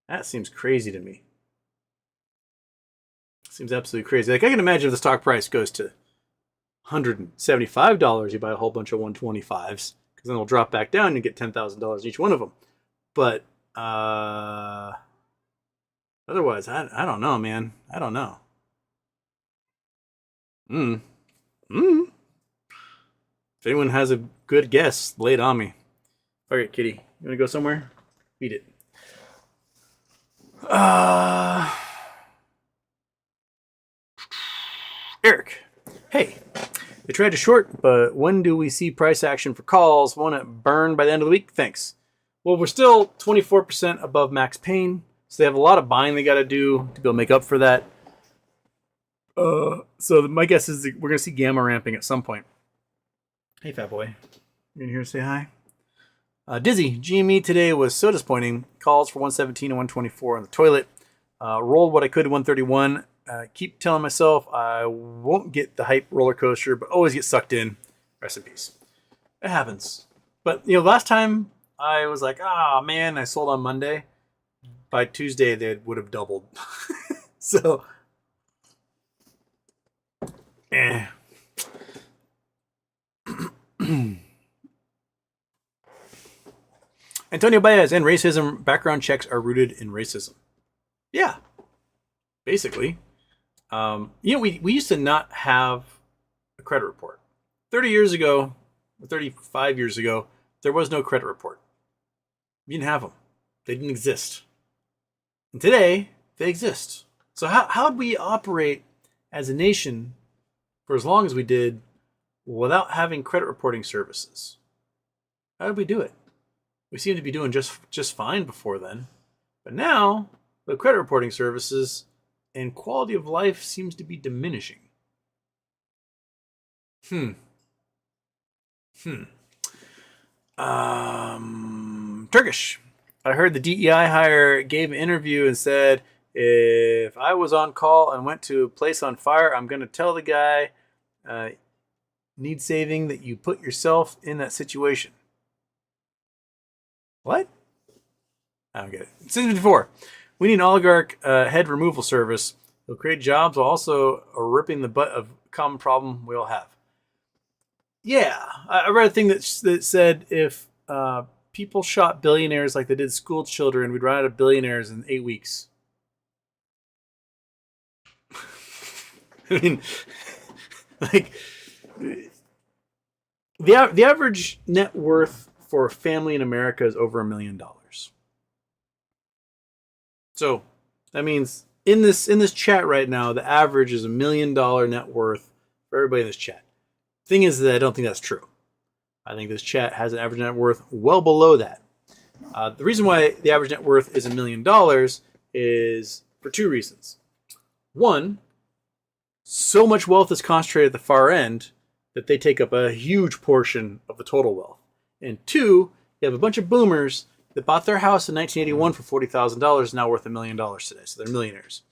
That seems crazy to me. Seems absolutely crazy. Like, I can imagine if the stock price goes to $175, you buy a whole bunch of 125s, because then it'll drop back down and you get $10,000 each one of them. But otherwise, I don't know, man. I don't know. If anyone has a good guess, lay it on me. All right, Kitty, you want to go somewhere? Beat it. Eric, hey, they tried to short, but when do we see price action for calls? Won't it burn by the end of the week? Thanks. Well, we're still 24% above max pain, so they have a lot of buying they got to do to go make up for that. So my guess is we're going to see gamma ramping at some point. Hey, fat boy. You in here to say hi? Dizzy, GME today was so disappointing. Calls for 117 and 124 on the toilet. Rolled what I could to 131. Keep telling myself I won't get the hype roller coaster, but always get sucked in. Rest in peace. It happens. But, last time I was like, man, I sold on Monday. By Tuesday, they would have doubled. So, Antonio Baez and racism background checks are rooted in racism. Yeah, basically. We used to not have a credit report. 30 years ago, or 35 years ago, there was no credit report. You didn't have them. They didn't exist. And today, they exist. So how did we operate as a nation for as long as we did without having credit reporting services? How did we do it? We seemed to be doing just fine before then. But now, the credit reporting services and quality of life seems to be diminishing. Turkish. I heard the DEI hire gave an interview and said, if I was on call and went to a place on fire, I'm going to tell the guy, need saving, that you put yourself in that situation. What? I don't get it. 654. We need an oligarch head removal service. It'll create jobs while also ripping the butt of a common problem we all have. Yeah, I read a thing that said if people shot billionaires like they did school children, we'd run out of billionaires in 8 weeks. I mean, like, the average net worth for a family in America is over $1 million. So that means in this chat right now, the average is $1 million net worth for everybody in this chat. Thing is that I don't think that's true. I think this chat has an average net worth well below that. The reason why the average net worth is $1 million is for two reasons. One, so much wealth is concentrated at the far end that they take up a huge portion of the total wealth. And two, you have a bunch of boomers that bought their house in 1981 for $40,000, now worth $1 million today. So they're millionaires.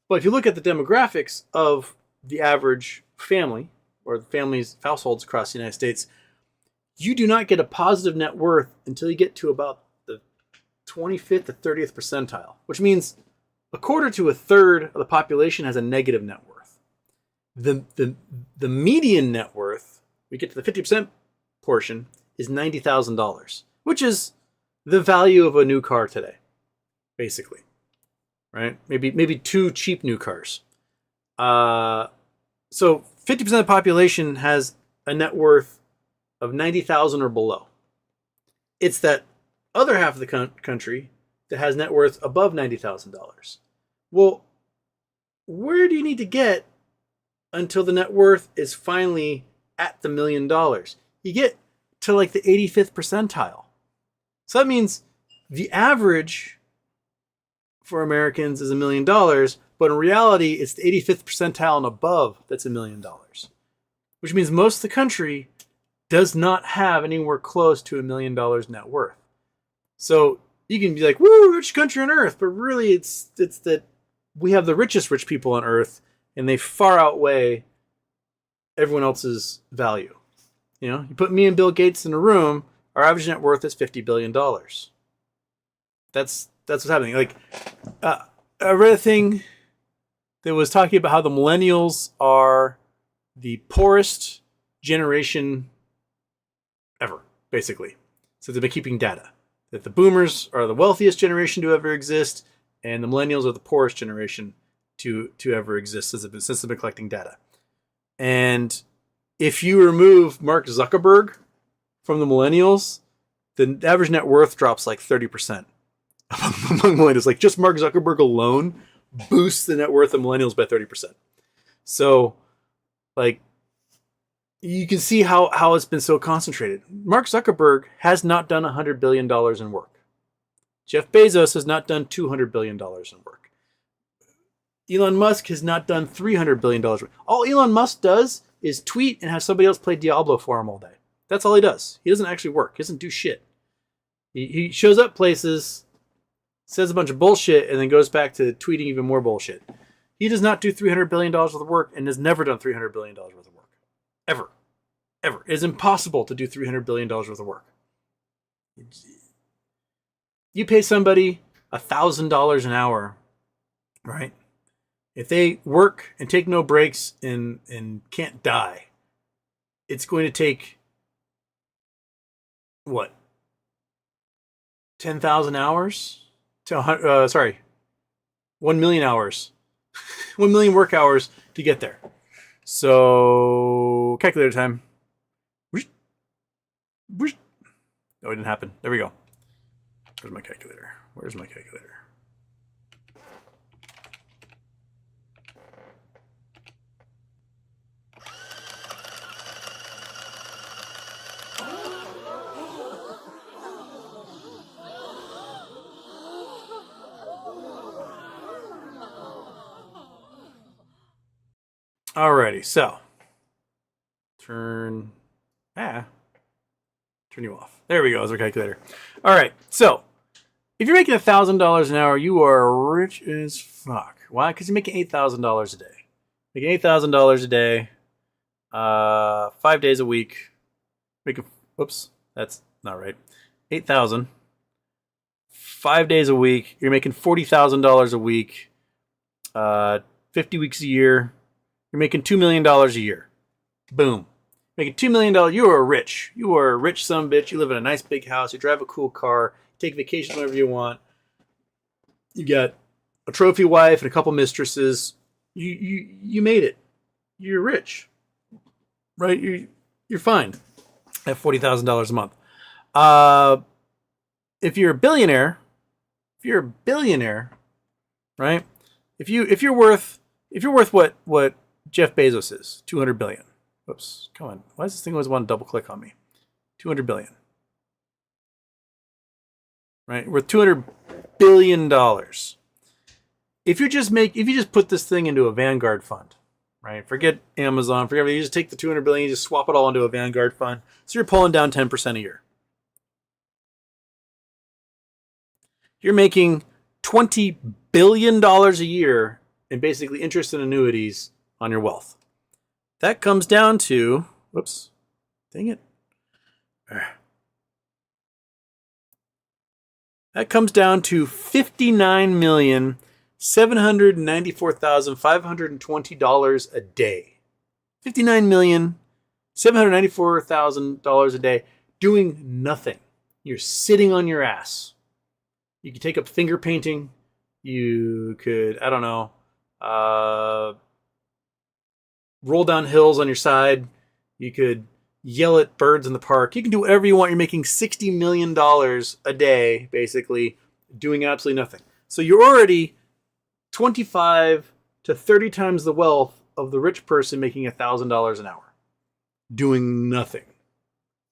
But if you look at the demographics of the average family, or the families, households across the United States, you do not get a positive net worth until you get to about the 25th to 30th percentile, which means a quarter to a third of the population has a negative net worth. The median net worth, we get to the 50% portion, is $90,000, which is the value of a new car today, basically, right? Maybe two cheap new cars. So 50% of the population has a net worth of $90,000 or below. It's that other half of the country that has net worth above $90,000. Well, where do you need to get until the net worth is finally at the $1 million? You get to like the 85th percentile. So that means the average for Americans is $1 million, but in reality, it's the 85th percentile and above that's $1 million. Which means most of the country does not have anywhere close to $1 million net worth. So you can be like, woo, rich country on earth, but really it's that we have the richest rich people on earth, and they far outweigh everyone else's value. You put me and Bill Gates in a room, our average net worth is $50 billion. That's what's happening. Like, I read a thing that was talking about how the millennials are the poorest generation ever, basically. So they've been keeping data. That the boomers are the wealthiest generation to ever exist, and the millennials are the poorest generation to ever exist since they've been collecting data. And if you remove Mark Zuckerberg from the millennials, the average net worth drops like 30% among millennials. Like just Mark Zuckerberg alone boosts the net worth of millennials by 30%. So like you can see how it's been so concentrated. Mark Zuckerberg has not done $100 billion in work. Jeff Bezos has not done $200 billion in work. Elon Musk has not done $300 billion. All Elon Musk does is tweet and have somebody else play Diablo for him all day. That's all he does. He doesn't actually work. He doesn't do shit. He shows up places, says a bunch of bullshit, and then goes back to tweeting even more bullshit. He does not do $300 billion worth of work and has never done $300 billion worth of work. Ever. Ever. It is impossible to do $300 billion worth of work. You pay somebody $1,000 an hour, right? If they work and take no breaks and can't die, it's going to take, what, 10,000 hours? 1 million hours. 1 million work hours to get there. So, calculator time. No, it didn't happen. There we go. Where's my calculator? Where's my calculator? Alrighty, so turn you off. There we go, as our calculator. Alright, so if you're making $1,000 an hour, you are rich as fuck. Why? Because you're making $8,000 a day. Making $8,000 a day, 5 days a week. Whoops, that's not right. 8,000. 5 days a week. You're making $40,000 a week. 50 weeks a year. You're making $2 million a year. Boom. Making $2 million. You are rich. You are a rich son of a bitch. You live in a nice big house. You drive a cool car. You take vacations whenever you want. You got a trophy wife and a couple mistresses. You made it. You're rich. Right? You're fine at $40,000 a month. If you're a billionaire, right? If you're worth what Jeff Bezos is, 200 billion. Whoops, come on. Why does this thing always want to double click on me? 200 billion. Right? Worth $200 billion. If you just put this thing into a Vanguard fund, right? Forget Amazon, forget everything. You just take the 200 billion, you just swap it all into a Vanguard fund. So you're pulling down 10% a year. You're making $20 billion a year in basically interest and annuities on your wealth. That comes down to, whoops, dang it. That comes down to $59,794,520 a day. $59,794,000 a day doing nothing. You're sitting on your ass. You could take up finger painting. You could, I don't know, roll down hills on your side. You could yell at birds in the park. You can do whatever you want. You're making $60 million a day, basically, doing absolutely nothing. So you're already 25 to 30 times the wealth of the rich person making $1,000 an hour, doing nothing.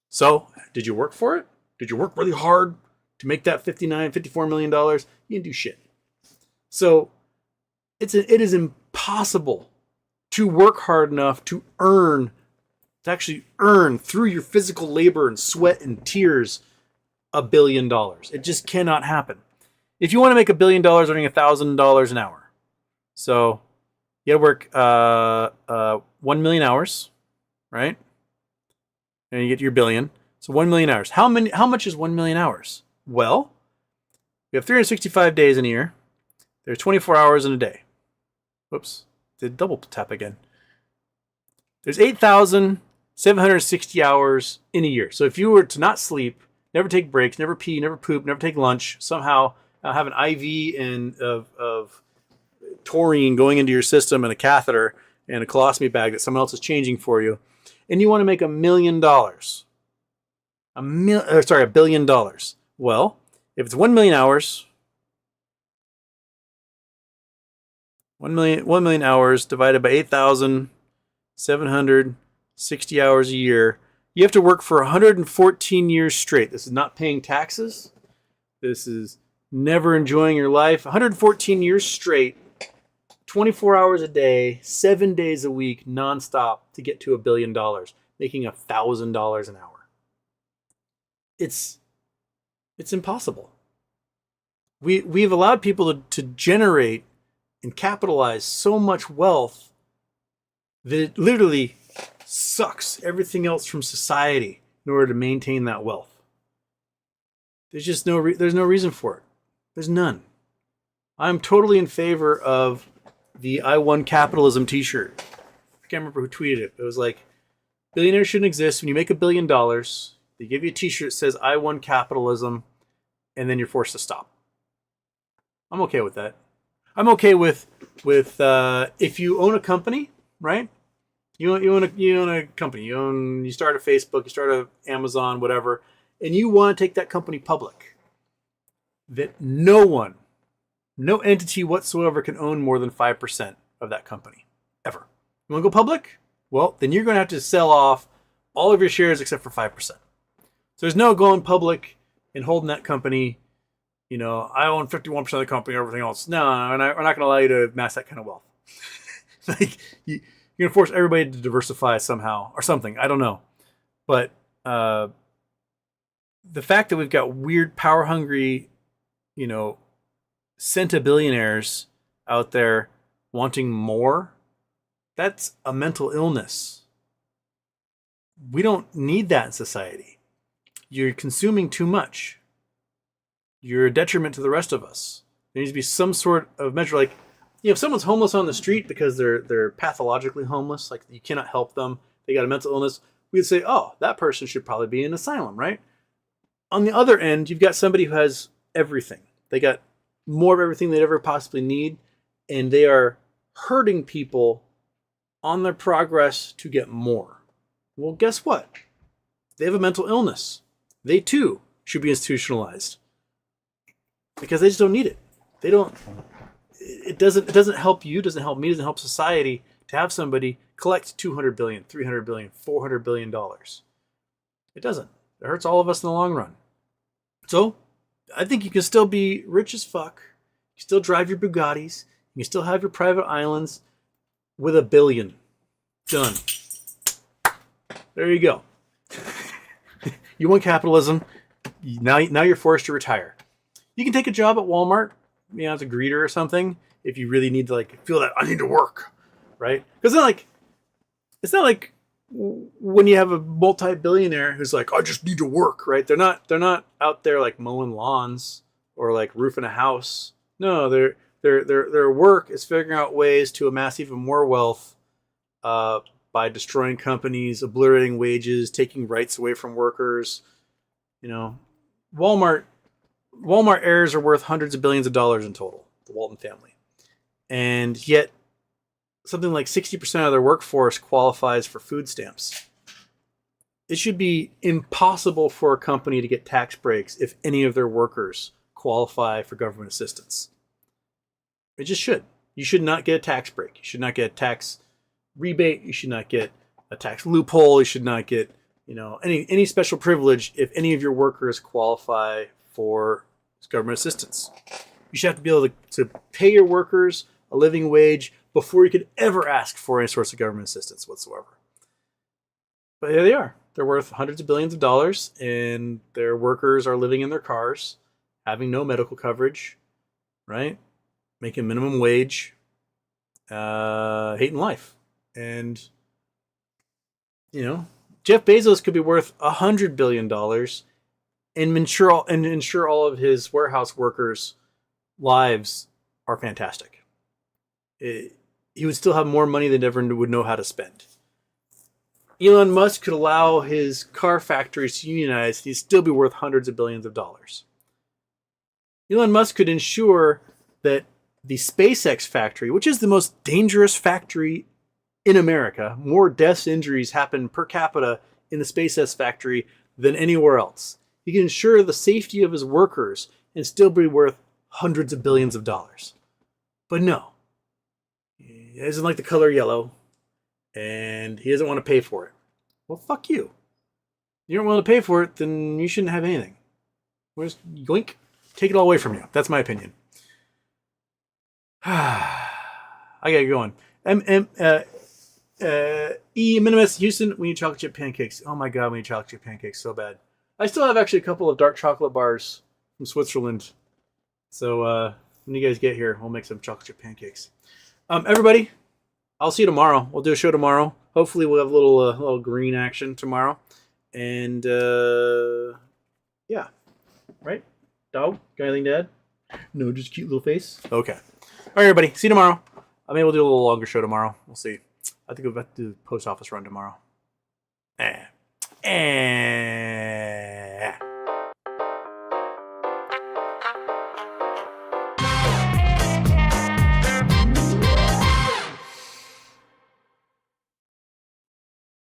So, did you work for it? Did you work really hard to make that $54 million? You didn't do shit. So, it is impossible to work hard enough to actually earn through your physical labor and sweat and tears $1 billion. It just cannot happen. If you want to make $1 billion earning $1,000 an hour, so you work 1 million hours, right? And you get your billion. So 1 million hours. How much is 1 million hours? Well, we have 365 days in a year. There's 24 hours in a day. Whoops. Did double tap again. There's 8,760 hours in a year. So if you were to not sleep, never take breaks, never pee, never poop, never take lunch, somehow have an IV of taurine going into your system and a catheter and a colostomy bag that someone else is changing for you, and you want to make $1 million. $1 billion. Well, if it's 1 million hours, 1 million hours divided by 8,760 hours a year, you have to work for 114 years straight. This is not paying taxes. This is never enjoying your life. 114 years straight, 24 hours a day, 7 days a week, nonstop to get to $1 billion, making $1,000 an hour. It's impossible. We've allowed people to generate and capitalize so much wealth that it literally sucks everything else from society in order to maintain that wealth. There's just there's no reason for it. There's none. I'm totally in favor of the I Won Capitalism t-shirt. I can't remember who tweeted it. It was like, billionaires shouldn't exist. When you make $1 billion, they give you a t-shirt that says I Won Capitalism, and then you're forced to stop. I'm okay with that. I'm okay with if you own a company, right? You own a company. You start a Facebook, you start a Amazon, whatever, and you want to take that company public. That no entity whatsoever can own more than 5% of that company, ever. You want to go public? Well, then you're going to have to sell off all of your shares except for 5%. So there's no going public and holding that company. You know, I own 51% of the company, everything else. No, we're not going to allow you to amass that kind of wealth. Like, you're going to force everybody to diversify somehow or something. I don't know. But the fact that we've got weird, power-hungry, centibillionaires out there wanting more, that's a mental illness. We don't need that in society. You're consuming too much. You're a detriment to the rest of us. There needs to be some sort of measure. Like, if someone's homeless on the street because they're pathologically homeless, like you cannot help them, they got a mental illness, we'd say, oh, that person should probably be in an asylum, right? On the other end, you've got somebody who has everything. They got more of everything they'd ever possibly need, and they are hurting people on their progress to get more. Well, guess what? They have a mental illness. They too should be institutionalized because they just don't need it. They don't. It doesn't help you. Doesn't help me. Doesn't help society to have somebody collect $200 billion, $300 billion, $400 billion. It doesn't. It hurts all of us in the long run. So, I think you can still be rich as fuck. You can still drive your Bugattis. You can still have your private islands with $1 billion. Done. There you go. You want capitalism. Now you're forced to retire. You can take a job at Walmart, as a greeter or something, if you really need to feel that I need to work, right? Because it's not like when you have a multi-billionaire who's like, I just need to work, right? They're not out there mowing lawns or roofing a house. No, their work is figuring out ways to amass even more wealth by destroying companies, obliterating wages, taking rights away from workers. Walmart heirs are worth hundreds of billions of dollars in total, the Walton family. And yet something like 60% of their workforce qualifies for food stamps. It should be impossible for a company to get tax breaks if any of their workers qualify for government assistance. It just should. You should not get a tax break. You should not get a tax rebate. You should not get a tax loophole. You should not get, any special privilege if any of your workers qualify for government assistance. You should have to be able to pay your workers a living wage before you could ever ask for any source of government assistance whatsoever. But here they are. They're worth hundreds of billions of dollars, and their workers are living in their cars, having no medical coverage, right? Making minimum wage, hating life. And, Jeff Bezos could be worth $100 billion and ensure all of his warehouse workers' lives are fantastic. He would still have more money than ever would know how to spend. Elon Musk could allow his car factories to unionize, and he'd still be worth hundreds of billions of dollars. Elon Musk could ensure that the SpaceX factory, which is the most dangerous factory in America, more deaths, injuries happen per capita in the SpaceX factory than anywhere else. He can ensure the safety of his workers and still be worth hundreds of billions of dollars. But no, he doesn't like the color yellow, and he doesn't want to pay for it. Well, fuck you. You don't want to pay for it, then you shouldn't have anything. Where's yoink? Take it all away from you. That's my opinion. I gotta go on. E Minimus Houston, we need chocolate chip pancakes. Oh my god, we need chocolate chip pancakes so bad. I still have actually a couple of dark chocolate bars from Switzerland. So when you guys get here, we'll make some chocolate chip pancakes. Everybody, I'll see you tomorrow. We'll do a show tomorrow. Hopefully we'll have a little green action tomorrow. And yeah. Right? Dog? Got anything to add? No, just cute little face. Okay. All right, everybody. See you tomorrow. Maybe we'll do a little longer show tomorrow. We'll see. I think we'll have to do the post office run tomorrow. And